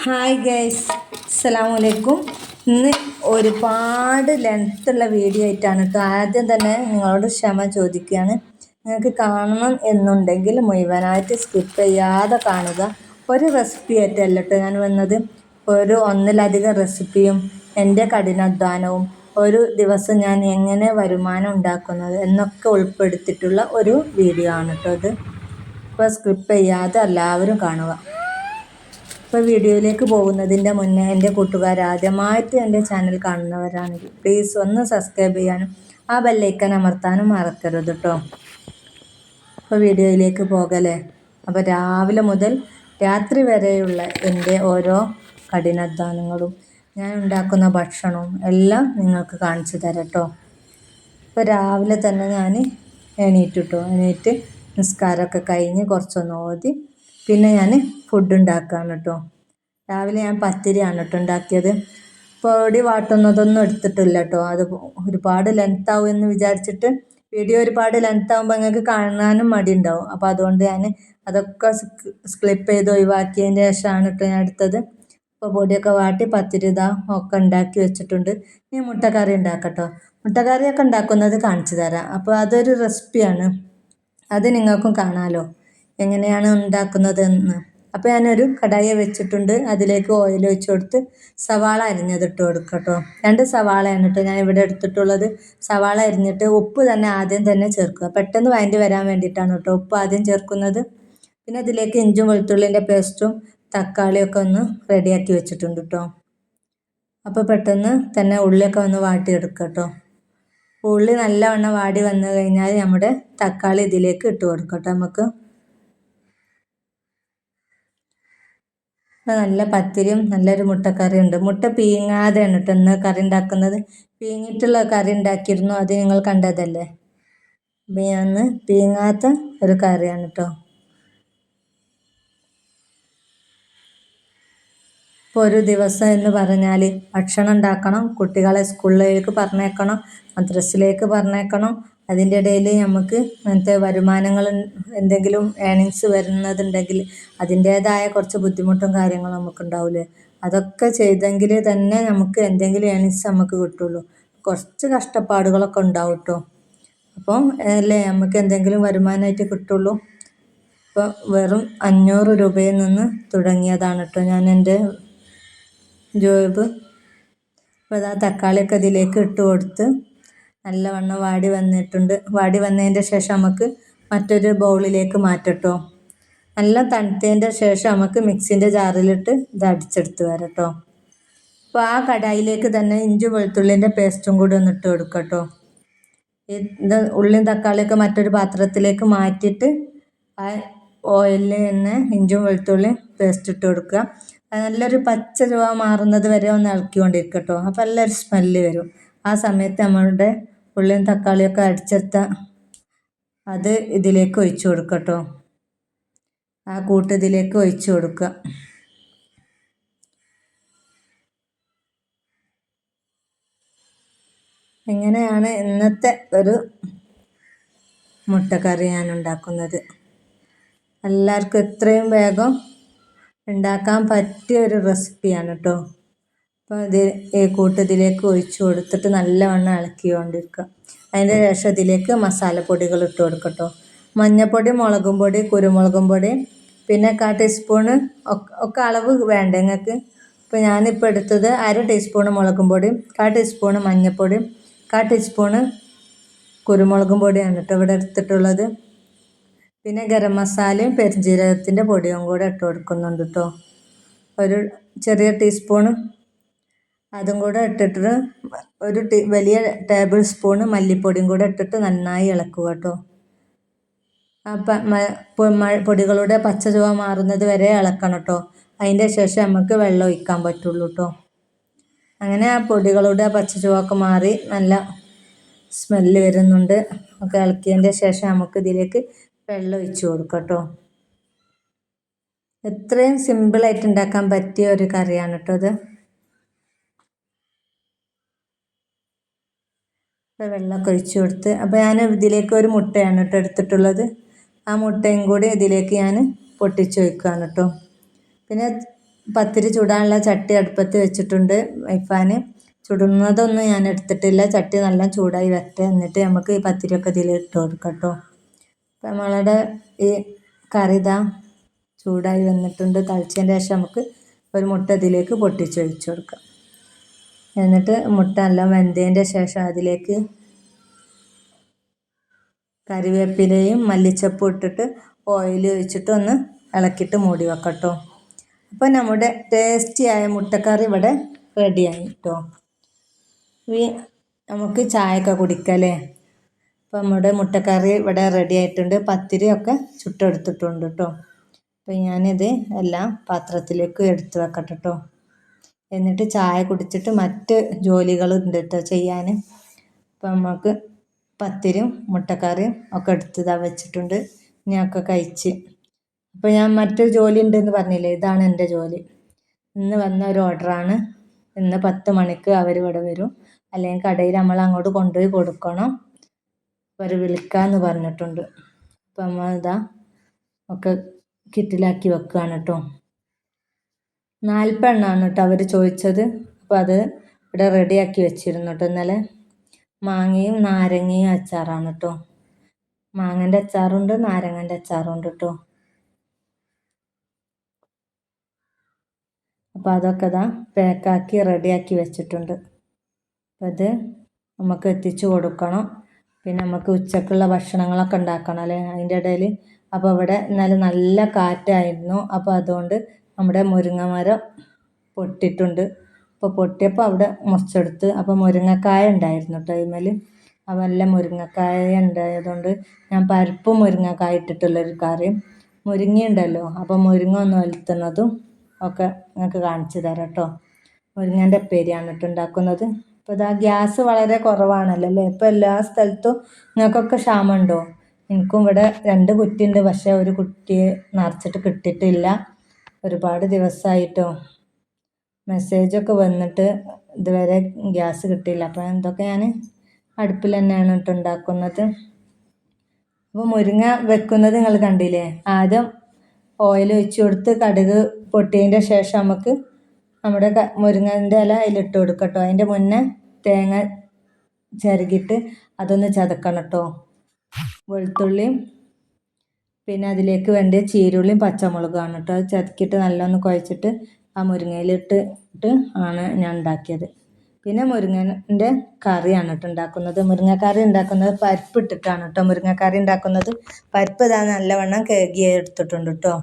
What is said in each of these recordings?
Hi guys, അസ്സലാമലൈക്കും. ഇന്ന് ഒരുപാട് ലെങ്ത്തുള്ള വീഡിയോ ആയിട്ടാണ് കേട്ടോ. ആദ്യം തന്നെ നിങ്ങളോട് ക്ഷമ ചോദിക്കുകയാണ്. നിങ്ങൾക്ക് കാണണം എന്നുണ്ടെങ്കിൽ മുഴുവനായിട്ട് സ്കിപ്പ് ചെയ്യാതെ കാണുക. ഒരു റെസിപ്പി ആയിട്ടല്ല കേട്ടോ ഞാൻ വന്നത്. ഒന്നിലധികം റെസിപ്പിയും എൻ്റെ കഠിനാധ്വാനവും ഒരു ദിവസം ഞാൻ എങ്ങനെ വരുമാനം ഉണ്ടാക്കുന്നത് എന്നൊക്കെ ഉൾപ്പെടുത്തിയിട്ടുള്ള ഒരു വീഡിയോ ആണ് കേട്ടോ ഇത്. ഇപ്പോൾ സ്കിപ്പ് ചെയ്യാതെ എല്ലാവരും കാണുക. ഇപ്പോൾ വീഡിയോയിലേക്ക് പോകുന്നതിൻ്റെ മുന്നേ എൻ്റെ കൂട്ടുകാർ ആദ്യമായിട്ട് എൻ്റെ ചാനൽ കാണുന്നവരാണെങ്കിൽ പ്ലീസ് ഒന്ന് സബ്സ്ക്രൈബ് ചെയ്യാനും ആ ബെല്ലൈക്കൻ അമർത്താനും മറക്കരുത് കേട്ടോ. ഇപ്പോൾ വീഡിയോയിലേക്ക് പോകലേ. അപ്പോൾ രാവിലെ മുതൽ രാത്രി വരെയുള്ള എൻ്റെ ഓരോ കഠിനാധ്വാനങ്ങളും ഞാൻ ഉണ്ടാക്കുന്ന ഭക്ഷണവും എല്ലാം നിങ്ങൾക്ക് കാണിച്ചു തരാം കേട്ടോ. ഇപ്പോൾ രാവിലെ തന്നെ ഞാൻ എണീറ്റ് നിസ്കാരമൊക്കെ കഴിഞ്ഞ് കുറച്ചൊന്ന് ഓതി പിന്നെ ഞാൻ ഫുഡ് ഉണ്ടാക്കുകയാണ് കേട്ടോ. രാവിലെ ഞാൻ പത്തിരിയാണ് കേട്ടോ ഉണ്ടാക്കിയത്. പൊടി വാട്ടുന്നതൊന്നും എടുത്തിട്ടില്ല കേട്ടോ. അത് ഒരുപാട് ലെങ്ത് ആവും എന്ന് വിചാരിച്ചിട്ട് വീഡിയോ ഒരുപാട് ലെങ്ത് ആകുമ്പോൾ നിങ്ങൾക്ക് കാണാനും മടി ഉണ്ടാവും. അപ്പോൾ അതുകൊണ്ട് ഞാൻ അതൊക്കെ സ്ക്ലിപ്പ് ചെയ്ത് ഒഴിവാക്കിയതിന് ശേഷമാണ് കേട്ടോ ഞാൻ എടുത്തത്. ഇപ്പോൾ പൊടിയൊക്കെ വാട്ടി പത്തിരി ഇതാ ഒക്കെ ഉണ്ടാക്കി വെച്ചിട്ടുണ്ട്. ഇനി മുട്ടക്കറി ഉണ്ടാക്കട്ടോ. മുട്ടക്കറിയൊക്കെ ഉണ്ടാക്കുന്നത് കാണിച്ചു തരാം. അപ്പോൾ അതൊരു റെസിപ്പിയാണ്, അത് നിങ്ങൾക്കും കാണാമല്ലോ എങ്ങനെയാണ് ഉണ്ടാക്കുന്നതെന്ന്. അപ്പോൾ ഞാനൊരു കടായി വെച്ചിട്ടുണ്ട്. അതിലേക്ക് ഓയിൽ ഒഴിച്ച് കൊടുത്ത് സവാള അരിഞ്ഞതിട്ട് കൊടുക്കുക കേട്ടോ. 2 സവാളയാണ് കേട്ടോ ഞാൻ ഇവിടെ എടുത്തിട്ടുള്ളത്. സവാള അരിഞ്ഞിട്ട് ഉപ്പ് തന്നെ ആദ്യം തന്നെ ചേർക്കുക. പെട്ടെന്ന് വഴണ്ടി വരാൻ വേണ്ടിയിട്ടാണ് കേട്ടോ ഉപ്പ് ആദ്യം ചേർക്കുന്നത്. പിന്നെ അതിലേക്ക് ഇഞ്ചും വെളുത്തുള്ളിൻ്റെ പേസ്റ്റും തക്കാളിയൊക്കെ ഒന്ന് റെഡിയാക്കി വെച്ചിട്ടുണ്ട് കേട്ടോ. അപ്പോൾ പെട്ടെന്ന് തന്നെ ഉള്ളിയൊക്കെ ഒന്ന് വാട്ടിയെടുക്കുക കേട്ടോ. ഉള്ളി നല്ലവണ്ണം വാടി വന്നു കഴിഞ്ഞാൽ നമ്മുടെ തക്കാളി ഇതിലേക്ക് ഇട്ട് കൊടുക്കാം കേട്ടോ. നമുക്ക് നല്ല പത്തിരിയും നല്ലൊരു മുട്ടക്കറി ഉണ്ട്. മുട്ട പീങ്ങാതെയാണ് കേട്ടോ ഇന്ന് കറി ഉണ്ടാക്കുന്നത്. പീങ്ങിയിട്ടുള്ള കറി ഉണ്ടാക്കിയിരുന്നു, അത് നിങ്ങൾ കണ്ടതല്ലേ. അപ്പം ഞാൻ പീങ്ങാത്ത ഒരു കറിയാണ് കേട്ടോ. ഇപ്പോൾ ഒരു ദിവസം എന്ന് പറഞ്ഞാൽ ഭക്ഷണം ഉണ്ടാക്കണം, കുട്ടികളെ സ്കൂളിലേക്ക് പറഞ്ഞേക്കണം, മദ്രസയിലേക്ക് പറഞ്ഞേക്കണം. അതിൻ്റെ ഇടയിൽ നമുക്ക് അങ്ങനത്തെ വരുമാനങ്ങൾ എന്തെങ്കിലും ഏണിങ്സ് വരുന്നതുണ്ടെങ്കിൽ അതിൻ്റേതായ കുറച്ച് ബുദ്ധിമുട്ടും കാര്യങ്ങളും നമുക്കുണ്ടാവില്ലേ. അതൊക്കെ ചെയ്തെങ്കിൽ തന്നെ നമുക്ക് എന്തെങ്കിലും ഏണിങ്സ് നമുക്ക് കിട്ടുള്ളൂ. കുറച്ച് കഷ്ടപ്പാടുകളൊക്കെ ഉണ്ടാവും കേട്ടോ. അപ്പം അല്ലേ നമുക്ക് എന്തെങ്കിലും വരുമാനമായിട്ട് കിട്ടുള്ളൂ. ഇപ്പോൾ വെറും 500 രൂപയിൽ നിന്ന് തുടങ്ങിയതാണ് കേട്ടോ ഞാൻ എൻ്റെ ജോബ്. അപ്പോൾ അതാ തക്കാളിയൊക്കെ ഇതിലേക്ക് ഇട്ട് കൊടുത്ത് നല്ലവണ്ണം വാടി വന്നിട്ടുണ്ട്. വാടി വന്നതിൻ്റെ ശേഷം നമുക്ക് മറ്റൊരു ബൗളിലേക്ക് മാറ്റട്ടോ. നല്ല തണുത്തതിൻ്റെ ശേഷം നമുക്ക് മിക്സിൻ്റെ ജാറിലിട്ട് ഇത് അടിച്ചെടുത്ത് വരാം കേട്ടോ. അപ്പോൾ ആ കടായിലേക്ക് തന്നെ ഇഞ്ചി വെളുത്തുള്ളിൻ്റെ പേസ്റ്റും കൂടി ഒന്ന് ഇട്ട് കൊടുക്കുക കേട്ടോ. ഇത് ഉള്ളിയും തക്കാളിയൊക്കെ മറ്റൊരു പാത്രത്തിലേക്ക് മാറ്റിയിട്ട് ആ ഓയിലിൽ തന്നെ ഇഞ്ചും വെളുത്തുള്ളിയും പേസ്റ്റ് ഇട്ട് കൊടുക്കുക. നല്ലൊരു പച്ച ചുവ മാറുന്നത് വരെ ഒന്ന് ഇളക്കിക്കൊണ്ടിരിക്കുക കേട്ടോ. അപ്പോൾ നല്ലൊരു സ്മെല്ല് വരും. ആ സമയത്ത് നമ്മളുടെ ഉള്ളിയും തക്കാളിയൊക്കെ അടിച്ചെടുത്ത അത് ഇതിലേക്ക് ഒഴിച്ചു കൊടുക്കുക കേട്ടോ. ആ കൂട്ട് ഇതിലേക്ക് ഒഴിച്ചു കൊടുക്കുക. എങ്ങനെയാണ് ഇന്നത്തെ ഒരു മുട്ടക്കറി ഞാൻ ഉണ്ടാക്കുന്നത്. എല്ലാവർക്കും എത്രയും വേഗം ഉണ്ടാക്കാൻ പറ്റിയ ഒരു റെസിപ്പിയാണ് കേട്ടോ. അപ്പോൾ ഈ കൂട്ടത്തിലേക്ക് ഒഴിച്ചു കൊടുത്തിട്ട് നല്ലവണ്ണം ഇളക്കിക്കൊണ്ടിരിക്കുക. അതിൻ്റെ ശേഷം ഇതിലേക്ക് മസാലപ്പൊടികൾ ഇട്ട് കൊടുക്കട്ടോ. മഞ്ഞൾപ്പൊടി, മുളകും പൊടി, കുരുമുളകും പൊടി, പിന്നെ 1/4 ടീസ്പൂണ് ഒക്കെ അളവ് വേണ്ട നിങ്ങൾക്ക്. ഇപ്പോൾ ഞാനിപ്പോൾ എടുത്തത് 1/2 ടീസ്പൂണ് മുളകും പൊടിയും 1/4 ടീസ്പൂണ് മഞ്ഞൾപ്പൊടിയും 1/4 ടീസ്പൂണ് കുരുമുളകും പൊടിയാണ് കേട്ടോ ഇവിടെ എടുത്തിട്ടുള്ളത്. പിന്നെ ഗരം മസാലയും പെരുംജീരകത്തിൻ്റെ പൊടിയും കൂടെ ഇട്ട് കൊടുക്കുന്നുണ്ട് കേട്ടോ. ഒരു ചെറിയ ടീസ്പൂണ് അതും കൂടെ ഇട്ടിട്ട് ഒരു വലിയ ടേബിൾ സ്പൂണ് മല്ലിപ്പൊടിയും കൂടെ ഇട്ടിട്ട് നന്നായി ഇളക്കുക കേട്ടോ. പൊടികളുടെ പച്ച ചുവ മാറുന്നത് വരെ ഇളക്കണം കേട്ടോ. അതിൻ്റെ ശേഷം നമുക്ക് വെള്ളം ഒഴിക്കാൻ പറ്റുള്ളൂ കേട്ടോ. അങ്ങനെ ആ പൊടികളുടെ പച്ച ചുവയൊക്കെ മാറി നല്ല സ്മെല്ല് വരുന്നുണ്ട്. ഒക്കെ ഇളക്കിയതിൻ്റെ ശേഷം നമുക്ക് ഇതിലേക്ക് വെള്ളം ഒഴിച്ച് കൊടുക്കാം കേട്ടോ. എത്രയും സിമ്പിളായിട്ട് ഉണ്ടാക്കാൻ പറ്റിയ ഒരു കറിയാണ് കേട്ടോ ഇത്. വെള്ളമൊക്കെ ഒഴിച്ച് കൊടുത്ത് അപ്പോൾ ഞാൻ ഇതിലേക്ക് ഒരു മുട്ടയാണ് കേട്ടോ എടുത്തിട്ടുള്ളത്. ആ മുട്ടയും കൂടി ഇതിലേക്ക് ഞാൻ പൊട്ടിച്ച് വയ്ക്കുകയാണ് കേട്ടോ. പിന്നെ പത്തിരി ചുടാനുള്ള ചട്ടി അടുപ്പത്ത് വെച്ചിട്ടുണ്ട്. വൈഫാന് ചുടുന്നതൊന്നും ഞാൻ എടുത്തിട്ടില്ല. ചട്ടി നല്ല ചൂടായി വരട്ടെ, എന്നിട്ട് നമുക്ക് ഈ പത്തിരിയൊക്കെ ഇതിൽ ഇട്ട് കൊടുക്കാം കേട്ടോ. അപ്പം നമ്മളുടെ ഈ കറി ഇതാ ചൂടായി വന്നിട്ടുണ്ട്. തളിച്ചതിൻ്റെ ശേഷം നമുക്ക് ഒരു മുട്ട ഇതിലേക്ക് പൊട്ടിച്ചൊഴിച്ച് കൊടുക്കാം. എന്നിട്ട് മുട്ട എല്ലാം വെന്തതിൻ്റെ ശേഷം അതിലേക്ക് കറിവേപ്പിലയും മല്ലിച്ചപ്പും ഇട്ടിട്ട് ഓയിൽ ഒഴിച്ചിട്ട് ഒന്ന് ഇളക്കിയിട്ട് മൂടി വെക്കാം കേട്ടോ. അപ്പോൾ നമ്മുടെ ടേസ്റ്റിയായ മുട്ടക്കറി ഇവിടെ റെഡിയായി കേട്ടോ. നമുക്ക് ചായയൊക്കെ കുടിക്കല്ലേ. അപ്പോൾ നമ്മുടെ മുട്ടക്കറി ഇവിടെ റെഡി ആയിട്ടുണ്ട്. പത്തിരിയൊക്കെ ചുട്ടെടുത്തിട്ടുണ്ട് കേട്ടോ. അപ്പോൾ ഞാനിത് എല്ലാം പാത്രത്തിലേക്ക് എടുത്ത് വെക്കട്ടെ കേട്ടോ. എന്നിട്ട് ചായ കുടിച്ചിട്ട് മറ്റ് ജോലികളുണ്ട് കേട്ടോ ചെയ്യാൻ. അപ്പോൾ നമുക്ക് പത്തിരിയും മുട്ടക്കറിയും ഒക്കെ എടുത്തതാ വെച്ചിട്ടുണ്ട്. ഞാനൊക്കെ കഴിച്ച്. അപ്പോൾ ഞാൻ മറ്റൊരു ജോലി ഉണ്ടെന്ന് പറഞ്ഞില്ലേ, ഇതാണ് എൻ്റെ ജോലി. ഇന്ന് വന്ന ഒരു ഓർഡറാണ്. ഇന്ന് 10 മണിക്ക് അവർ ഇവിടെ വരും. അല്ലെങ്കിൽ കടയിൽ നമ്മൾ അങ്ങോട്ട് കൊണ്ടുപോയി കൊടുക്കണം. അവർ വിളിക്കാമെന്ന് പറഞ്ഞിട്ടുണ്ട്. അപ്പോൾ നമ്മൾ ഇതാ ഒക്കെ കിറ്റിലാക്കി വെക്കുകയാണ് കേട്ടോ. 40 എണ്ണമാണ് കേട്ടോ അവർ ചോദിച്ചത്. അപ്പോൾ അത് ഇവിടെ റെഡിയാക്കി വെച്ചിരുന്നു കേട്ടോ. ഇന്നലെ മാങ്ങയും നാരങ്ങയും അച്ചാറാണ് കേട്ടോ. മാങ്ങൻ്റെ അച്ചാറുണ്ട്, നാരങ്ങൻ്റെ അച്ചാറുണ്ട് കേട്ടോ. അപ്പോൾ അതൊക്കെ ഇതാ പാക്കാക്കി റെഡിയാക്കി വെച്ചിട്ടുണ്ട്. അപ്പോൾ അത് നമുക്ക് എത്തിച്ചു കൊടുക്കണം. പിന്നെ നമുക്ക് ഉച്ചക്കുള്ള ഭക്ഷണങ്ങളൊക്കെ ഉണ്ടാക്കണം അല്ലേ അതിൻ്റെ ഇടയിൽ. അപ്പോൾ ഇവിടെ ഇന്നലെ നല്ല കാറ്റായിരുന്നു. അപ്പോൾ അതുകൊണ്ട് നമ്മുടെ മുരിങ്ങ മരം പൊട്ടിയിട്ടുണ്ട്. അപ്പോൾ പൊട്ടിയപ്പോൾ അവിടെ മുറിച്ചെടുത്ത്. അപ്പോൾ മുരിങ്ങക്കായ ഉണ്ടായിരുന്നു കേട്ടോ അതിന്മേൽ. അപ്പോൾ നല്ല മുരിങ്ങക്കായ ഉണ്ടായതുകൊണ്ട് ഞാൻ പരിപ്പും മുരിങ്ങക്കായ ഇട്ടിട്ടുള്ളൊരു കറിയും മുരിങ്ങയുണ്ടല്ലോ, അപ്പോൾ മുരിങ്ങ ഒന്ന് ഒലത്തുന്നതും ഒക്കെ നിങ്ങൾക്ക് കാണിച്ചു തരാം കേട്ടോ. മുരിങ്ങേൻ്റെ ഉപ്പേരിയാണ് കേട്ടോ ഉണ്ടാക്കുന്നത്. അപ്പോൾ ഇതാ ഗ്യാസ് വളരെ കുറവാണല്ലോ അല്ലേ. ഇപ്പോൾ എല്ലാ സ്ഥലത്തും നിങ്ങൾക്കൊക്കെ ക്ഷാമമുണ്ടോ? എനിക്കും ഇവിടെ 2 കുറ്റി ഉണ്ട്. പക്ഷേ ഒരു കുറ്റി നിറച്ചിട്ട് കിട്ടിയിട്ടില്ല. ഒരുപാട് ദിവസമായിട്ടോ. മെസ്സേജൊക്കെ വന്നിട്ട് ഇതുവരെ ഗ്യാസ് കിട്ടിയില്ല. അപ്പോൾ എന്തൊക്കെ ഞാൻ അടുപ്പിൽ തന്നെയാണ് കേട്ടോ ഉണ്ടാക്കുന്നത്. അപ്പോൾ മുരിങ്ങ വെക്കുന്നത് നിങ്ങൾ കണ്ടില്ലേ. ആദ്യം ഓയിൽ ഒഴിച്ച് കൊടുത്ത് കടുക് പൊട്ടിയതിൻ്റെ ശേഷം നമുക്ക് നമ്മുടെ മുരിങ്ങൻ്റെ ഇല അതിലിട്ട് കൊടുക്കാം കേട്ടോ. അതിൻ്റെ മുന്നേ തേങ്ങ ചിരകിയിട്ട് അതൊന്ന് ചതക്കണം കേട്ടോ. വെളുത്തുള്ളിയും പിന്നെ അതിലേക്ക് വേണ്ട ചീരുള്ളിയും പച്ചമുളകാണ് കേട്ടോ. അത് ചതക്കിയിട്ട് നല്ലൊന്ന് കുഴച്ചിട്ട് ആ മുരിങ്ങയിലിട്ടിട്ട് ആണ് ഞാൻ ഉണ്ടാക്കിയത്. പിന്നെ മുരിങ്ങൻ്റെ കറിയാണ് കേട്ടോ ഉണ്ടാക്കുന്നത്. മുരിങ്ങക്കറി ഉണ്ടാക്കുന്നത് പരിപ്പ് ഇട്ടിട്ടാണ് കേട്ടോ. മുരിങ്ങക്കറി ഉണ്ടാക്കുന്നത് പരിപ്പ് ഇതാ നല്ലവണ്ണം കഴുകി എടുത്തിട്ടുണ്ട് കേട്ടോ.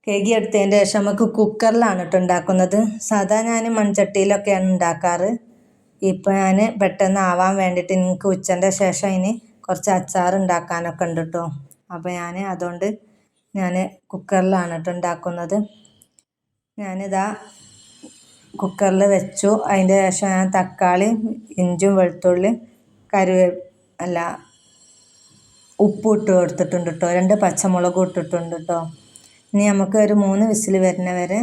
കഴുകി എടുത്തതിൻ്റെ ശേഷം നമുക്ക് കുക്കറിലാണ് കേട്ടോ ഉണ്ടാക്കുന്നത്. സാധാ ഞാൻ മൺചട്ടിയിലൊക്കെയാണ് ഉണ്ടാക്കാറ്. ഇപ്പോൾ ഞാൻ പെട്ടെന്ന് ആവാൻ വേണ്ടിയിട്ട് എനിക്ക് ഉച്ചൻ്റെ ശേഷം ഇനി കുറച്ച് അച്ചാർ ഉണ്ടാക്കാനൊക്കെ ഉണ്ട് കേട്ടോ. അപ്പോൾ അതുകൊണ്ട് ഞാൻ കുക്കറിലാണ് കേട്ടോ ഉണ്ടാക്കുന്നത്. ഞാനിതാ കുക്കറിൽ വെച്ചു. അതിൻ്റെ ശേഷം ഞാൻ തക്കാളി, ഇഞ്ചും വെളുത്തുള്ളി, ഉപ്പ് ഇട്ട് കൊടുത്തിട്ടുണ്ട് കേട്ടോ. 2 പച്ചമുളകും ഇട്ടിട്ടുണ്ട് കേട്ടോ. ഇനി നമുക്ക് ഒരു 3 വിസിൽ വരുന്ന വരെ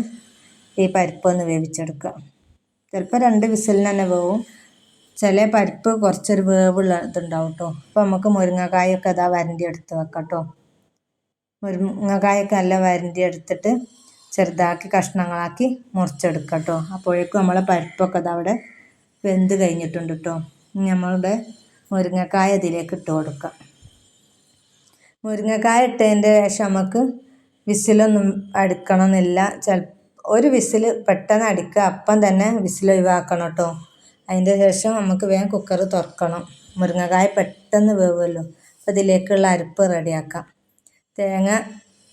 ഈ പരിപ്പൊന്ന് വേവിച്ചെടുക്കാം. ചിലപ്പോൾ 2 വിസിലിന് തന്നെ വേവും. ചില പരിപ്പ് കുറച്ചൊരു വേവുള്ള ഇതുണ്ടാവും കേട്ടോ. അപ്പോൾ നമുക്ക് മുരിങ്ങക്കായൊക്കെ അതാ വരണ്ടി എടുത്ത് വെക്കാം കേട്ടോ. മുരിങ്ങക്കായൊക്കെ നല്ല വരണ്ടി എടുത്തിട്ട് ചെറുതാക്കി കഷ്ണങ്ങളാക്കി മുറിച്ചെടുക്കാം കേട്ടോ. അപ്പോഴേക്കും നമ്മളെ പരിപ്പൊക്കെ അത് അവിടെ വെന്ത് കഴിഞ്ഞിട്ടുണ്ട് കേട്ടോ. ഇനി നമ്മളുടെ മുരിങ്ങക്കായ ഇതിലേക്ക് ഇട്ട് കൊടുക്കാം. മുരിങ്ങക്കായ ഇട്ടതിൻ്റെ ശേഷം നമുക്ക് വിസിലൊന്നും അടിക്കണമെന്നില്ല. ഒരു വിസിൽ പെട്ടെന്ന് അടിക്കുക, അപ്പം തന്നെ വിസിൽ ഒഴിവാക്കണം കേട്ടോ. അതിൻ്റെ ശേഷം നമുക്ക് വേഗം കുക്കർ തുറക്കണം. മുരിങ്ങക്കായ പെട്ടെന്ന് വേവുമല്ലോ. അപ്പോൾ ഇതിലേക്കുള്ള അരപ്പ് റെഡിയാക്കാം. തേങ്ങ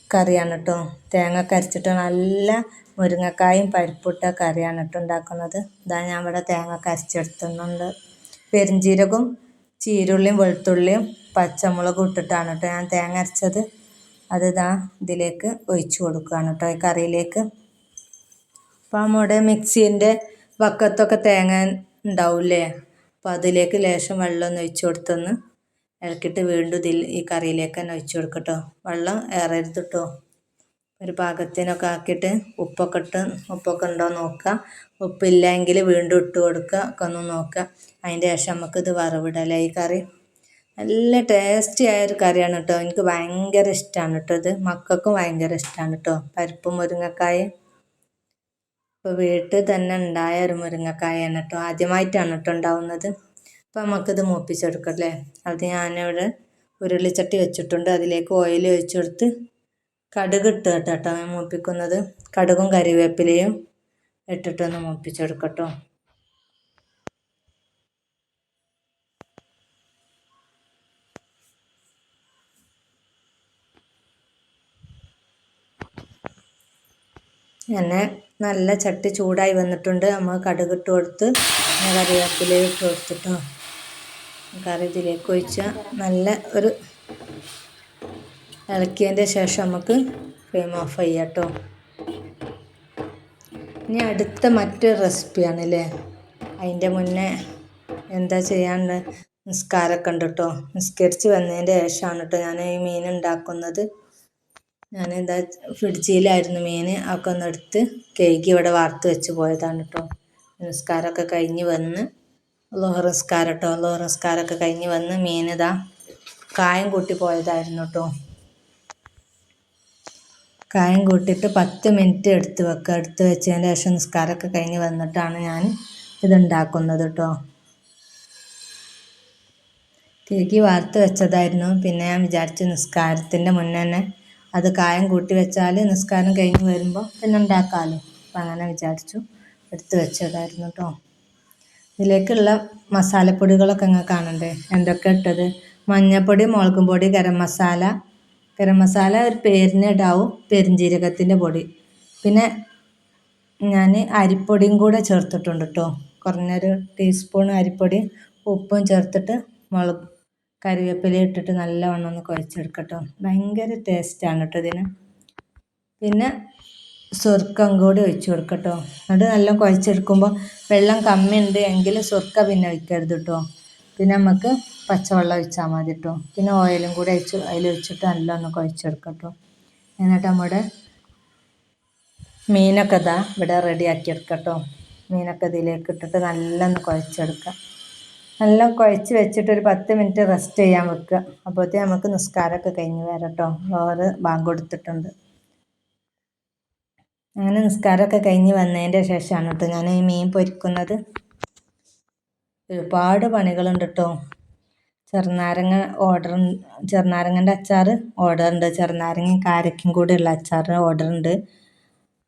കറിയാണ് കേട്ടോ. തേങ്ങ അരച്ചിട്ട് നല്ല മുരിങ്ങക്കായും പരിപ്പിട്ട കറിയാണ് കേട്ടോ ഉണ്ടാക്കുന്നത്. ഇതാ ഞാൻ ഇവിടെ തേങ്ങ അരച്ചെടുത്തുന്നുണ്ട്. പെരുംജീരകവും ചീരുള്ളിയും വെളുത്തുള്ളിയും പച്ചമുളകും ഇട്ടിട്ടാണ് കേട്ടോ ഞാൻ തേങ്ങ അരച്ചത്. അത് ഇതിലേക്ക് ഒഴിച്ചു കൊടുക്കുകയാണ് കേട്ടോ ഈ കറിയിലേക്ക്. അപ്പോൾ നമ്മുടെ മിക്സീൻ്റെ വക്കത്തൊക്കെ തേങ്ങ ഉണ്ടാവില്ലേ, അപ്പോൾ അതിലേക്ക് ലേശം വെള്ളം ഒന്ന് ഒഴിച്ചു കൊടുത്തൊന്ന് ഇളക്കിയിട്ട് വീണ്ടും ഈ കറിയിലേക്ക് തന്നെ ഒഴിച്ചു കൊടുക്കട്ടോ. വെള്ളം ഏറരുത് കേട്ടോ. ഒരു പാകത്തിനൊക്കെ ആക്കിയിട്ട് ഉപ്പൊക്കെ ഉണ്ടോ നോക്കുക. ഉപ്പില്ലെങ്കിൽ വീണ്ടും ഇട്ട് കൊടുക്കുക. ഒക്കെ ഒന്ന് നോക്കുക. അതിൻ്റെ ശേഷം നമുക്കിത് വറവിടല്ലേ ഈ കറി. നല്ല ടേസ്റ്റി ആയൊരു കറിയാണ് കേട്ടോ. എനിക്ക് ഭയങ്കര ഇഷ്ടമാണ് കേട്ടോ ഇത്. മക്കൾക്കും ഭയങ്കര ഇഷ്ടമാണ് കേട്ടോ പരിപ്പും മുരിങ്ങക്കായും. ഇപ്പോൾ വീട്ടിൽ തന്നെ ഉണ്ടായ ഒരു മുരിങ്ങക്കായാണ് കേട്ടോ. ആദ്യമായിട്ടാണ് കേട്ടോ ഉണ്ടാവുന്നത്. അപ്പോൾ നമുക്കിത് മൂപ്പിച്ചെടുക്കല്ലേ. അത് ഞാനിവിടെ ഉരുളിച്ചട്ടി വെച്ചിട്ടുണ്ട്. അതിലേക്ക് ഓയിൽ ഒഴിച്ചു കൊടുത്ത് കടുക് ഇട്ട് കേട്ടോ ഞാൻ മൂപ്പിക്കുന്നത്. കടുകും കറിവേപ്പിലയും ഇട്ടിട്ടൊന്ന് മൂപ്പിച്ചെടുക്കട്ടോ. അങ്ങനെ നല്ല ചട്ടി ചൂടായി വന്നിട്ടുണ്ട്. നമ്മൾ കടുക് ഇട്ട് കൊടുത്ത് കറിവേപ്പില ഇട്ട് കൊടുത്തിട്ടോ കറി ഇതിലേക്ക് ഒഴിച്ചാൽ നല്ല ഒരു ഇളക്കിയതിൻ്റെ ശേഷം നമുക്ക് ഫ്ലെയിം ഓഫ് ചെയ്യാം കേട്ടോ. ഇനി അടുത്ത മറ്റൊരു റെസിപ്പിയാണല്ലേ. അതിൻ്റെ മുന്നേ എന്താ ചെയ്യാണ്ട് നിസ്കാരമൊക്കെ ഉണ്ട് കേട്ടോ. നിസ്കരിച്ച് വന്നതിൻ്റെ ശേഷമാണ് കേട്ടോ ഞാൻ ഈ മീൻ ഉണ്ടാക്കുന്നത്. ഞാനെന്താ ഫ്രിഡ്ജിലായിരുന്നു മീൻ. ഒക്കെ ഒന്ന് എടുത്ത് കേക്ക് ഇവിടെ വാർത്ത് വെച്ച് പോയതാണ് കേട്ടോ. നിസ്കാരമൊക്കെ കഴിഞ്ഞ് വന്ന് ലോഹർ നിസ്കാരം കേട്ടോ. ലോഹർ നിസ്കാരമൊക്കെ കഴിഞ്ഞ് വന്ന് മീനിതാ കായം കൂട്ടി പോയതായിരുന്നു കേട്ടോ. കായം കൂട്ടിയിട്ട് 10 മിനിറ്റ് എടുത്ത് വെക്കുക. എടുത്ത് വെച്ചതിന് ശേഷം നിസ്കാരമൊക്കെ കഴിഞ്ഞ് വന്നിട്ടാണ് ഞാൻ ഇതുണ്ടാക്കുന്നത് കേട്ടോ. കേക്ക് വാർത്ത് വെച്ചതായിരുന്നു. പിന്നെ ഞാൻ വിചാരിച്ചു നിസ്കാരത്തിൻ്റെ മുന്നേ തന്നെ അത് കായം കൂട്ടി വെച്ചാൽ നിസ്കാരം കഴിഞ്ഞ് വരുമ്പോൾ പിന്നെ ഉണ്ടാക്കാമല്ലോ. അപ്പം അങ്ങനെ വിചാരിച്ചു എടുത്ത് വെച്ചതായിരുന്നു കേട്ടോ. ഇതിലേക്കുള്ള മസാലപ്പൊടികളൊക്കെ നിങ്ങൾ കാണണ്ടേ എന്തൊക്കെ ഇട്ടത്. മഞ്ഞൾപ്പൊടി, മുളകും പൊടി, ഗരം മസാല ഒരു പേരിന് ഇടാവും, പെരുംജീരകത്തിൻ്റെ പൊടി. പിന്നെ ഞാൻ അരിപ്പൊടിയും കൂടെ ചേർത്തിട്ടുണ്ട് കേട്ടോ. കുറഞ്ഞൊരു ടീസ്പൂൺ അരിപ്പൊടി, ഉപ്പും ചേർത്തിട്ട് കറിവേപ്പില ഇട്ടിട്ട് നല്ലവണ്ണം ഒന്ന് കുഴച്ചെടുക്കട്ടോ. ഭയങ്കര ടേസ്റ്റാണ് കേട്ടോ ഇതിന്. പിന്നെ സുർക്കം കൂടി ഒഴിച്ചു കൊടുക്കട്ടോ. എന്നിട്ട് നല്ല കുഴച്ചെടുക്കുമ്പോൾ വെള്ളം കമ്മിയുണ്ട് എങ്കിൽ സുർക്ക പിന്നെ ഒഴിക്കരുത് കേട്ടോ. പിന്നെ നമുക്ക് പച്ചവെള്ളം ഒഴിച്ചാൽ മതി കേട്ടോ. പിന്നെ ഓയിലും കൂടി അതിലൊഴിച്ചിട്ട് നല്ല ഒന്ന് കുഴച്ചെടുക്കട്ടോ. എന്നിട്ട് നമ്മുടെ മീനൊക്കെ ഇതാ ഇവിടെ റെഡിയാക്കി എടുക്കട്ടോ. മീനൊക്കെ ഇതിലേക്ക് ഇട്ടിട്ട് നല്ല ഒന്ന് കുഴച്ചെടുക്കാം. നല്ല കുഴച്ച് വെച്ചിട്ട് ഒരു 10 മിനിറ്റ് റെസ്റ്റ് ചെയ്യാൻ വെക്കുക. അപ്പോഴത്തേക്ക് നമുക്ക് നിസ്കാരമൊക്കെ കഴിഞ്ഞ് വരാം കേട്ടോ. വേറെ ബാങ്ക് കൊടുത്തിട്ടുണ്ട്. അങ്ങനെ നിസ്കാരമൊക്കെ കഴിഞ്ഞ് വന്നതിൻ്റെ ശേഷമാണ് കേട്ടോ ഞാൻ ഈ മീൻ പൊരിക്കുന്നത്. ഒരുപാട് പണികളുണ്ട് കേട്ടോ. ചെറുനാരങ്ങൻ്റെ അച്ചാർ ഓർഡർ ഉണ്ട്. ചെറുനാരങ്ങയും കാരക്കും കൂടെയുള്ള അച്ചാർ ഓർഡർ ഉണ്ട്.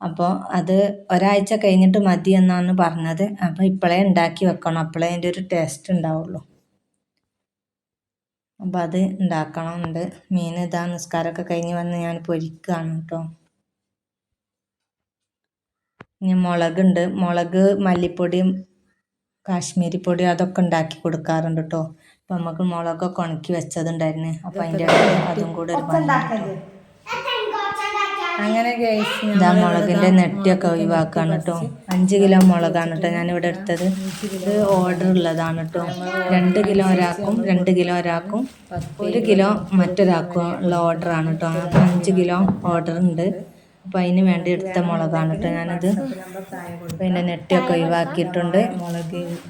അപ്പോൾ അത് ഒരാഴ്ച കഴിഞ്ഞിട്ട് മതി എന്നാണ് പറഞ്ഞത്. അപ്പോൾ ഇപ്പോഴേ ഉണ്ടാക്കി വെക്കണം, അപ്പോഴേ അതിൻ്റെ ഒരു ടേസ്റ്റ് ഉണ്ടാവുള്ളൂ. അപ്പോൾ അത് ഉണ്ടാക്കണമുണ്ട്. മീൻ ഇതാ നിസ്കാരമൊക്കെ കഴിഞ്ഞ് വന്ന് ഞാൻ പൊരിക്കുകയാണ് കേട്ടോ. ഇനി മുളകുണ്ട്. മുളക്, മല്ലിപ്പൊടിയും കാശ്മീരി പൊടി അതൊക്കെ ഉണ്ടാക്കി കൊടുക്കാറുണ്ട് കേട്ടോ. അപ്പം നമുക്ക് മുളകൊക്കെ ഉണക്കി വെച്ചതുണ്ടായിരുന്നു. അപ്പം അതിൻ്റെ അതും കൂടെ ഒരു പണി. അങ്ങനെ ഇതാ മുളകിൻ്റെ നെട്ടിയൊക്കെ ഒഴിവാക്കാണ് കേട്ടോ. 5 കിലോ മുളകാണ് കേട്ടോ ഞാനിവിടെ എടുത്തത്. ഇത് ഓർഡർ ഉള്ളതാണ് കേട്ടോ. 2 കിലോ ഒരാൾക്കും 2 കിലോ ഒരാൾക്കും 1 കിലോ മറ്റൊരാൾക്കും ഉള്ള ഓർഡറാണ് കേട്ടോ. അപ്പോൾ 5 കിലോ ഓർഡർ ഉണ്ട്. അപ്പോൾ അതിന് വേണ്ടി എടുത്ത മുളകാണ് കേട്ടോ ഞാനിത്. പിന്നെ നെട്ടിയൊക്കെ ഒഴിവാക്കിയിട്ടുണ്ട്.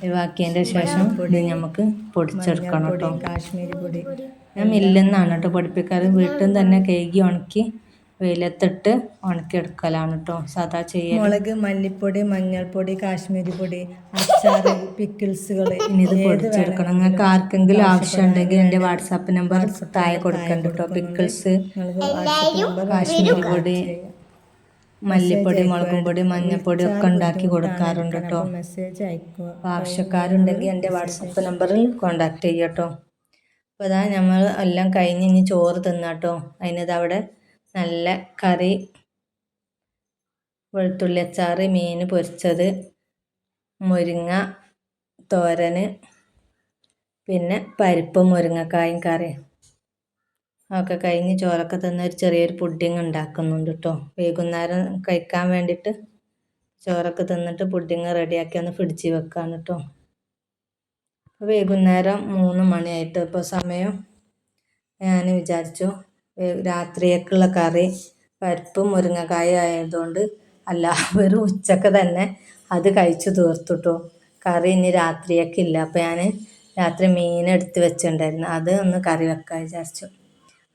ഒഴിവാക്കിയതിൻ്റെ ശേഷം ഇത് നമുക്ക് പൊടിച്ചെടുക്കണം കേട്ടോ. കാശ്മീരി പൊടി ഞാൻ മില്ലിൽ നിന്നാണ് കേട്ടോ പൊടിപ്പിക്കാറ്. വീട്ടിൽ നിന്ന് തന്നെ കഴുകി ഉണക്കി വെയിലത്തിട്ട് ഉണക്കിയെടുക്കലാണ് കേട്ടോ സാധാ ചെയ്യുക. മുളക്, മല്ലിപ്പൊടി, മഞ്ഞൾപ്പൊടി, കാശ്മീരി പൊടി, അച്ചാർ, പിക്കിൾസുകൾ ഇനി ഇത് പൊടിച്ചെടുക്കണം. നിങ്ങൾക്ക് ആർക്കെങ്കിലും ആവശ്യമുണ്ടെങ്കിൽ എൻ്റെ വാട്സാപ്പ് നമ്പർ താഴെ കൊടുക്കണ്ട കേട്ടോ. പിക്കിൾസ്, കാശ്മീരി പൊടി, മല്ലിപ്പൊടി, മുളകും പൊടി, മഞ്ഞൾപ്പൊടി ഒക്കെ ഉണ്ടാക്കി കൊടുക്കാറുണ്ട് കേട്ടോ. മെസ്സേജ് അയക്കുക. ആവശ്യക്കാരുണ്ടെങ്കിൽ എൻ്റെ വാട്സാപ്പ് നമ്പറിൽ കോണ്ടാക്ട് ചെയ്യുക കേട്ടോ. അപ്പോൾ അതാ നമ്മൾ എല്ലാം കഴിഞ്ഞ് ഇനി ചോറ് തിന്നാട്ടോ. അതിനിതവിടെ നല്ല കറി, വെളുത്തുള്ളി അച്ചാർ, മീൻ പൊരിച്ചത്, മുരിങ്ങ തോരന്, പിന്നെ പരിപ്പും മുരിങ്ങക്കായും കറി ഒക്കെ കഴിഞ്ഞ് ചോറൊക്കെ തിന്ന് ഒരു ചെറിയൊരു പുഡിങ് ഉണ്ടാക്കുന്നുണ്ട് കേട്ടോ. വൈകുന്നേരം കഴിക്കാൻ വേണ്ടിയിട്ട് ചോറൊക്കെ തിന്നിട്ട് പുഡിങ് റെഡിയാക്കി ഒന്ന് ഫ്രിഡ്ജിൽ വെക്കാണ് കേട്ടോ. വൈകുന്നേരം 3 മണിയായിട്ട് ഇപ്പോൾ സമയം. ഞാൻ വിചാരിച്ചു രാത്രിയേക്കുള്ള കറി പരിപ്പും മുരിങ്ങക്കായ ആയതുകൊണ്ട് എല്ലാവരും ഉച്ചക്ക് തന്നെ അത് കഴിച്ചു തീർത്തുട്ടോ. കറി ഇനി രാത്രിയൊക്കെ ഇല്ല. അപ്പോൾ ഞാൻ രാത്രി മീൻ എടുത്ത് വെച്ചിട്ടുണ്ടായിരുന്നു, അത് ഒന്ന് കറി വെക്കാൻ വിചാരിച്ചു.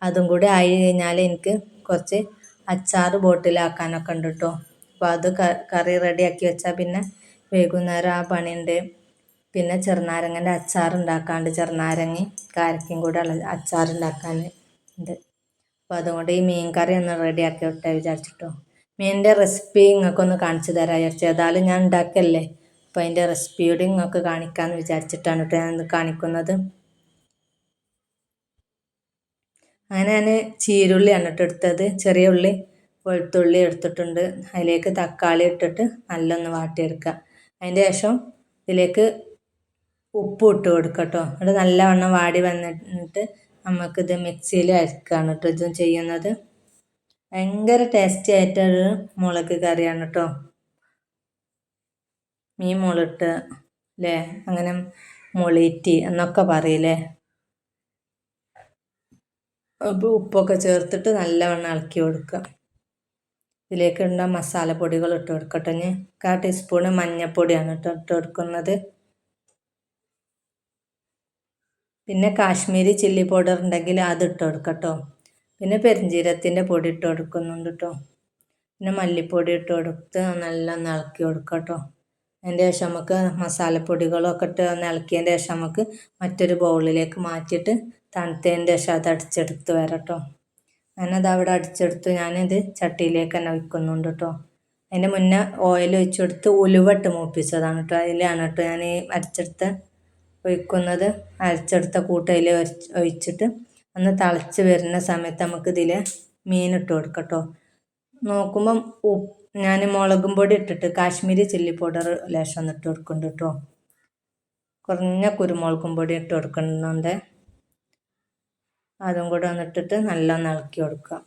അതും കൂടി ആയി കഴിഞ്ഞാൽ എനിക്ക് കുറച്ച് അച്ചാർ ബോട്ടിലാക്കാനൊക്കെ ഉണ്ട് കേട്ടോ. അപ്പോൾ അത് കറി റെഡിയാക്കി വെച്ചാൽ പിന്നെ വൈകുന്നേരം ആ പണിയുണ്ട്. പിന്നെ ചെറുനാരങ്ങൻ്റെ അച്ചാർ ഉണ്ടാക്കാണ്ട്, ചെറുനാരങ്ങയും കാരക്കയും കൂടെ ഉള്ള അച്ചാർ ഉണ്ടാക്കാൻ ഉണ്ട്. അപ്പോൾ അതുകൊണ്ട് ഈ മീൻ കറി ഒന്ന് റെഡിയാക്കി വിട്ടേ വിചാരിച്ചിട്ടോ. മീനിൻ്റെ റെസിപ്പി നിങ്ങൾക്കൊന്ന് കാണിച്ചു തരാം വിചാരിച്ചു. ഏതായാലും ഞാൻ ഉണ്ടാക്കല്ലേ, അപ്പോൾ അതിൻ്റെ റെസിപ്പിയോട് നിങ്ങൾക്ക് കാണിക്കാമെന്ന് വിചാരിച്ചിട്ടാണ് കേട്ടോ ഞാൻ കാണിക്കുന്നത്. അങ്ങനെ ഞാൻ ചീരുള്ളിയാണ് കേട്ടോ എടുത്തത്, ചെറിയ ഉള്ളി വെളുത്തുള്ളി എടുത്തിട്ടുണ്ട്. അതിലേക്ക് തക്കാളി ഇട്ടിട്ട് നല്ലൊന്ന് വാട്ടിയെടുക്കുക. അതിൻ്റെ ശേഷം ഇതിലേക്ക് ഉപ്പ് ഇട്ട് കൊടുക്കുക കേട്ടോ. എന്നിട്ട് നല്ലവണ്ണം വാടി വന്നിട്ട് നമുക്കിത് മിക്സിയിൽ അരക്കുകയാണ് കേട്ടോ ഇതും ചെയ്യുന്നത്. ഭയങ്കര ടേസ്റ്റി ആയിട്ടൊരു മുളക് കറിയാണ് കേട്ടോ. മീൻ മുളിട്ട് അല്ലേ, അങ്ങനെ മുളിറ്റി എന്നൊക്കെ പറയില്ലേ. അപ്പോൾ ഉപ്പൊക്കെ ചേർത്തിട്ട് നല്ലവണ്ണം ഇളക്കി കൊടുക്കുക. ഇതിലേക്ക് ഇടേണ്ട മസാലപ്പൊടികൾ ഇട്ട് കൊടുക്കട്ടെ. ഞാൻ 1/4 ടീസ്പൂണ് മഞ്ഞൾപ്പൊടിയാണ് ഇട്ട് കൊടുക്കുന്നത്. പിന്നെ കാശ്മീരി ചില്ലി പൗഡർ ഉണ്ടെങ്കിൽ അത് ഇട്ട് കൊടുക്കട്ടോ. പിന്നെ പെരുംജീരകത്തിൻ്റെ പൊടി ഇട്ട് കൊടുക്കുന്നുണ്ട് കേട്ടോ. പിന്നെ മല്ലിപ്പൊടി ഇട്ട് കൊടുത്ത് നല്ല ഒന്ന് ഇളക്കി കൊടുക്കട്ടോ. അതിൻ്റെ ശേഷം നമുക്ക് മസാലപ്പൊടികളൊക്കെ ഇട്ട് ഒന്ന് ഇളക്കിയതിൻ്റെ ശേഷം നമുക്ക് മറ്റൊരു ബൗളിലേക്ക് മാറ്റിയിട്ട് തണുത്തതിൻ്റെ ശേഷം അത് അടിച്ചെടുത്ത് വരട്ടോ. ഞാനത് അവിടെ അടിച്ചെടുത്ത് ഞാനിത് ചട്ടിയിലേക്ക് തന്നെ ഒഴിക്കുന്നുണ്ട് കേട്ടോ. അതിൻ്റെ മുന്നേ ഓയിൽ ഒഴിച്ചെടുത്ത് ഉലുവട്ട് മൂപ്പിച്ചതാണ് കേട്ടോ. അതിലാണ് കേട്ടോ ഞാൻ ഈ ഒഴിക്കുന്നത്. അരച്ചെടുത്ത കൂട്ടയിൽ ഒഴിച്ചിട്ട് ഒന്ന് തിളച്ച് വരുന്ന സമയത്ത് നമുക്കിതിൽ മീനിട്ട് കൊടുക്കട്ടോ. നോക്കുമ്പം ഞാൻ മുളകും പൊടി ഇട്ടിട്ട് കാശ്മീരി ചില്ലി പൗഡർ ലേശം ഒന്ന് ഇട്ട് കൊടുക്കുന്നുണ്ട് കേട്ടോ. കുറഞ്ഞ കുരുമുളകും പൊടി ഇട്ട് കൊടുക്കുന്നുണ്ട്. അതും കൂടെ ഒന്നിട്ടിട്ട് നല്ലോണം ഇളക്കി കൊടുക്കുക.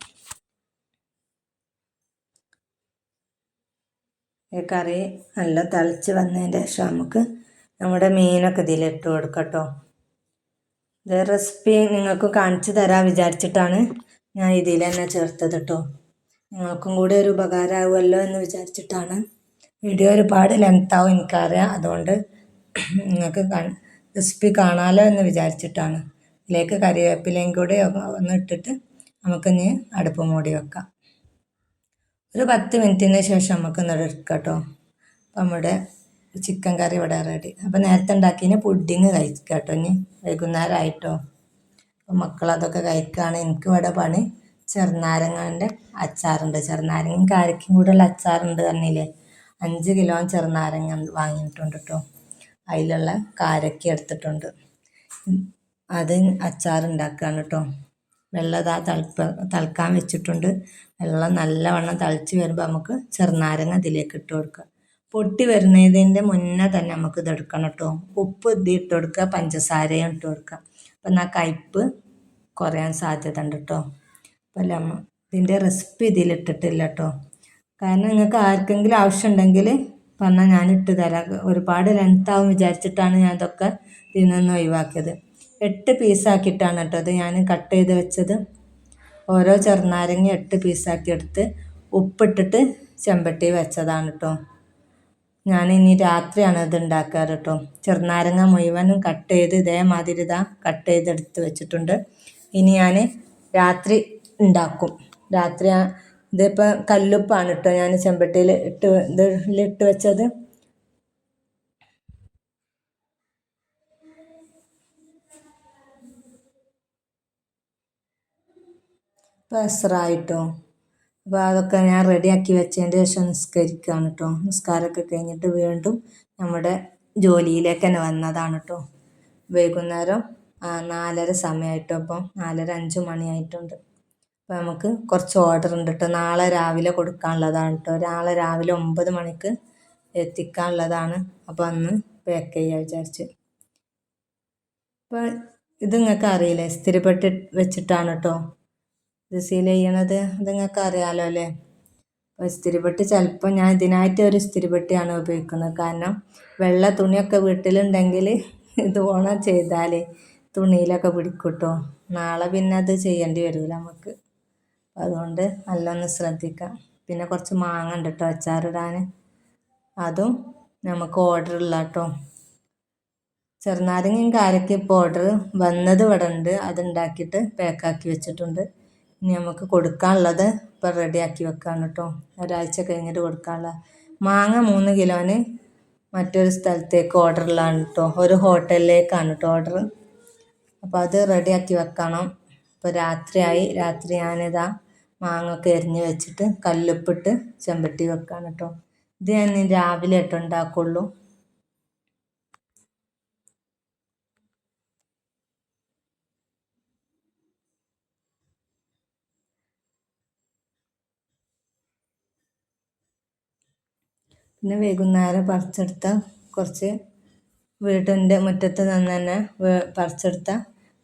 ഈ കറി നല്ല തിളച്ച് വന്നതിൻ്റെ ശേഷം നമുക്ക് നമ്മുടെ മീനൊക്കെ ഇതിലിട്ട് കൊടുക്കട്ടോ. ഇത് റെസിപ്പി നിങ്ങൾക്ക് കാണിച്ചു തരാൻ വിചാരിച്ചിട്ടാണ് ഞാൻ ഇതിൽ തന്നെ ചേർത്തത് കേട്ടോ. നിങ്ങൾക്കും കൂടി ഒരു ഉപകാരമാകുമല്ലോ എന്ന് വിചാരിച്ചിട്ടാണ്. വീഡിയോ ഒരുപാട് ലെങ്താവും എനിക്കറിയാം, അതുകൊണ്ട് നിങ്ങൾക്ക് റെസിപ്പി കാണാമല്ലോ എന്ന് വിചാരിച്ചിട്ടാണ്. ഇതിലേക്ക് കറിവേപ്പിലയും കൂടി ഒന്ന് ഇട്ടിട്ട് നമുക്കിനി അടുപ്പ് മൂടി വെക്കാം. ഒരു 10 മിനിറ്റിന് ശേഷം നമുക്കൊന്ന് എടുക്കാം കേട്ടോ. അപ്പം നമ്മുടെ ചിക്കൻ കറി ഇവിടെ റെഡി. അപ്പം നേരത്തെ ഉണ്ടാക്കിയതിന് പുഡിങ് കഴിക്കാം കേട്ടോ. ഇനി വൈകുന്നേരം ആയിട്ടോ. അപ്പം മക്കളതൊക്കെ കഴിക്കുകയാണ്. എനിക്ക് ഇവിടെ പണി ചെറുനാരങ്ങൻ്റെ അച്ചാറുണ്ട്. ചെറുനാരങ്ങയും കാരക്കയും കൂടെയുള്ള അച്ചാറുണ്ട് പറഞ്ഞില്ലേ. 5 കിലോ ചെറുനാരങ്ങ വാങ്ങിയിട്ടുണ്ട് കേട്ടോ. അതിലുള്ള കാരക്ക എടുത്തിട്ടുണ്ട്. അത് അച്ചാറുണ്ടാക്കുകയാണ് കേട്ടോ. വെള്ളം തിളക്കാൻ വെച്ചിട്ടുണ്ട്. വെള്ളം നല്ലവണ്ണം തിളച്ച് വരുമ്പോൾ നമുക്ക് ചെറുനാരങ്ങ ഇതിലേക്ക് ഇട്ട് കൊടുക്കുക. പൊട്ടി വരുന്നതിൻ്റെ മുന്നേ തന്നെ നമുക്ക് ഇത് എടുക്കണം കേട്ടോ. ഉപ്പ് ഇട്ട് കൊടുക്കുക, പഞ്ചസാരയും ഇട്ട് കൊടുക്കുക. അപ്പം എന്നാൽ കയ്പ്പ് കുറയാൻ സാധ്യത ഉണ്ട് കേട്ടോ. അപ്പം ഇതിൻ്റെ റെസിപ്പി ഇതിലിട്ടിട്ടില്ല കേട്ടോ. കാരണം നിങ്ങൾക്ക് ആർക്കെങ്കിലും ആവശ്യമുണ്ടെങ്കിൽ പറഞ്ഞാൽ ഞാൻ ഇട്ട് തരാം. ഒരുപാട് ലെങ്താവും വിചാരിച്ചിട്ടാണ് ഞാൻ ഇതൊക്കെ ഇതിൽ നിന്ന് ഒഴിവാക്കിയത്. 8 പീസാക്കിയിട്ടാണ് കേട്ടോ അത് ഞാൻ കട്ട് ചെയ്ത് വെച്ചത്. ഓരോ ചെറുനാരങ്ങ 8 പീസാക്കി എടുത്ത് ഉപ്പിട്ടിട്ട് ചെമ്പട്ടി വെച്ചതാണ് കേട്ടോ. ഞാനിനി രാത്രിയാണ് ഇത് ഉണ്ടാക്കാറ് കേട്ടോ. ചെറുനാരങ്ങ മുഴുവനും കട്ട് ചെയ്ത് ഇതേമാതിരി കട്ട് ചെയ്തെടുത്ത് വെച്ചിട്ടുണ്ട്. ഇനി ഞാൻ രാത്രി ഉണ്ടാക്കും. ഇതിപ്പോൾ കല്ലുപ്പാണ് കേട്ടോ ഞാൻ ചെമ്പട്ടിയിൽ ഇതിലിട്ട് വെച്ചത്. പെസറായിട്ടോ. അപ്പോൾ അതൊക്കെ ഞാൻ റെഡിയാക്കി വെച്ചതിൻ്റെ ശേഷം നിസ്കരിക്കുകയാണ് കേട്ടോ. നിസ്കാരമൊക്കെ കഴിഞ്ഞിട്ട് വീണ്ടും നമ്മുടെ ജോലിയിലേക്ക് തന്നെ വന്നതാണ് കേട്ടോ. വൈകുന്നേരം 4:30 സമയമായിട്ടോ. അപ്പം 4:30-5 മണിയായിട്ടുണ്ട്. അപ്പോൾ നമുക്ക് കുറച്ച് ഓർഡർ ഉണ്ട് കേട്ടോ. നാളെ രാവിലെ കൊടുക്കാനുള്ളതാണ് കേട്ടോ. നാളെ രാവിലെ 9 മണിക്ക് എത്തിക്കാനുള്ളതാണ്. അപ്പോൾ അന്ന് പാക്ക് ചെയ്യാൻ വിചാരിച്ച്. അപ്പോൾ ഇത് നിങ്ങൾക്ക് അറിയില്ലേ, സ്ഥിരപ്പെട്ട് വെച്ചിട്ടാണ് കേട്ടോ ഇത് സീൽ ചെയ്യണത്. അത് നിങ്ങൾക്ക് അറിയാമല്ലോ അല്ലേ. അപ്പോൾ ഇസ്തിരിപ്പെട്ടി ചിലപ്പോൾ ഞാൻ ഇതിനായിട്ട് ഒരു ഇസ്തിരിപ്പെട്ടിയാണ് ഉപയോഗിക്കുന്നത്. കാരണം വെള്ള തുണിയൊക്കെ വീട്ടിലുണ്ടെങ്കിൽ ഇത് ഓണം ചെയ്താൽ തുണിയിലൊക്കെ പിടിക്കും കേട്ടോ. നാളെ പിന്നെ അത് ചെയ്യേണ്ടി വരില്ല നമുക്ക്. അതുകൊണ്ട് നല്ലൊന്ന് ശ്രദ്ധിക്കാം. പിന്നെ കുറച്ച് മാങ്ങ ഉണ്ട് കേട്ടോ അച്ചാറിടാൻ. അതും നമുക്ക് ഓർഡർ ഉള്ള കേട്ടോ. ചെറുനാരങ്ങയും കാരക്ക പൗഡർ വന്നത് ഇവിടെ ഉണ്ട്, അതുണ്ടാക്കിയിട്ട് പാക്കാക്കി വെച്ചിട്ടുണ്ട്. ഇനി നമുക്ക് കൊടുക്കാനുള്ളത് ഇപ്പം റെഡിയാക്കി വെക്കാണ് കേട്ടോ, ഒരാഴ്ച കഴിഞ്ഞിട്ട് കൊടുക്കാനുള്ള. മാങ്ങ 3 കിലോന് മറ്റൊരു സ്ഥലത്തേക്ക് ഓർഡറിലാണ് കേട്ടോ, ഒരു ഹോട്ടലിലേക്കാണ് കേട്ടോ ഓർഡർ. അപ്പോൾ അത് റെഡിയാക്കി വെക്കണം. ഇപ്പോൾ രാത്രിയായി, രാത്രി ഞാനിതാ മാങ്ങ ഒക്കെ എരിഞ്ഞ് വെച്ചിട്ട് കല്ലുപ്പിട്ട് ചെമ്പട്ടി വെക്കാണ് കേട്ടോ. ഇത് ഞാൻ രാവിലെ കേട്ടോ ഉണ്ടാക്കുള്ളൂ. പിന്നെ വൈകുന്നേരം പറിച്ചെടുത്ത കുറച്ച് വീടിൻ്റെ മുറ്റത്ത് നിന്ന് തന്നെ പറിച്ചെടുത്ത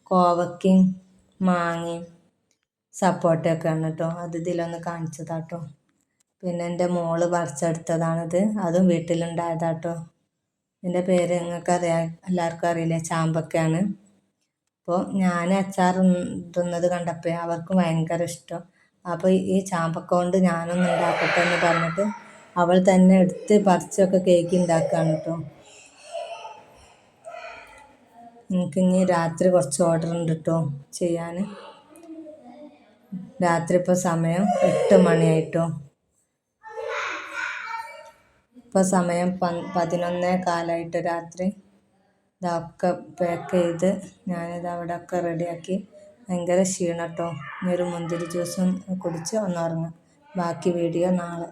കോവക്കയും മാങ്ങയും സപ്പോട്ടയൊക്കെയാണ് കേട്ടോ. അത് ഇതിലൊന്ന് കാണിച്ചതാട്ടോ. പിന്നെ എൻ്റെ മോള് പറിച്ചെടുത്തതാണിത്, അതും വീട്ടിലുണ്ടായതാട്ടോ. ഇതിൻ്റെ പേര് നിങ്ങൾക്ക് അറിയാം, എല്ലാവർക്കും അറിയില്ലേ, ചാമ്പക്കയാണ്. അപ്പോൾ ഞാൻ അച്ചാർ ഇടുന്നത് കണ്ടപ്പോൾ അവർക്ക് ഭയങ്കര ഇഷ്ടം. അപ്പോൾ ഈ ചാമ്പക്ക കൊണ്ട് ഞാനൊന്ന് ഉണ്ടാക്കട്ടെ എന്ന് പറഞ്ഞിട്ട് അവൾ തന്നെ എടുത്ത് പറിച്ചൊക്കെ കേക്ക് ഉണ്ടാക്കുകയാണ് കേട്ടോ. എനിക്കിനി രാത്രി കുറച്ച് ഓർഡർ ഉണ്ട് കേട്ടോ ചെയ്യാൻ. രാത്രി ഇപ്പോൾ സമയം 8 മണിയായിട്ടോ. ഇപ്പോൾ സമയം 11:15 രാത്രി. ഇതൊക്കെ പാക്ക് ചെയ്ത് ഞാനിത് അവിടെ ഒക്കെ റെഡിയാക്കി. ഭയങ്കര ക്ഷീണം കേട്ടോ. ഇനി ഒരു മുന്തിരി ജ്യൂസും കുടിച്ച് ഒന്ന് ഉറങ്ങാം. ബാക്കി വീഡിയോ നാളെ.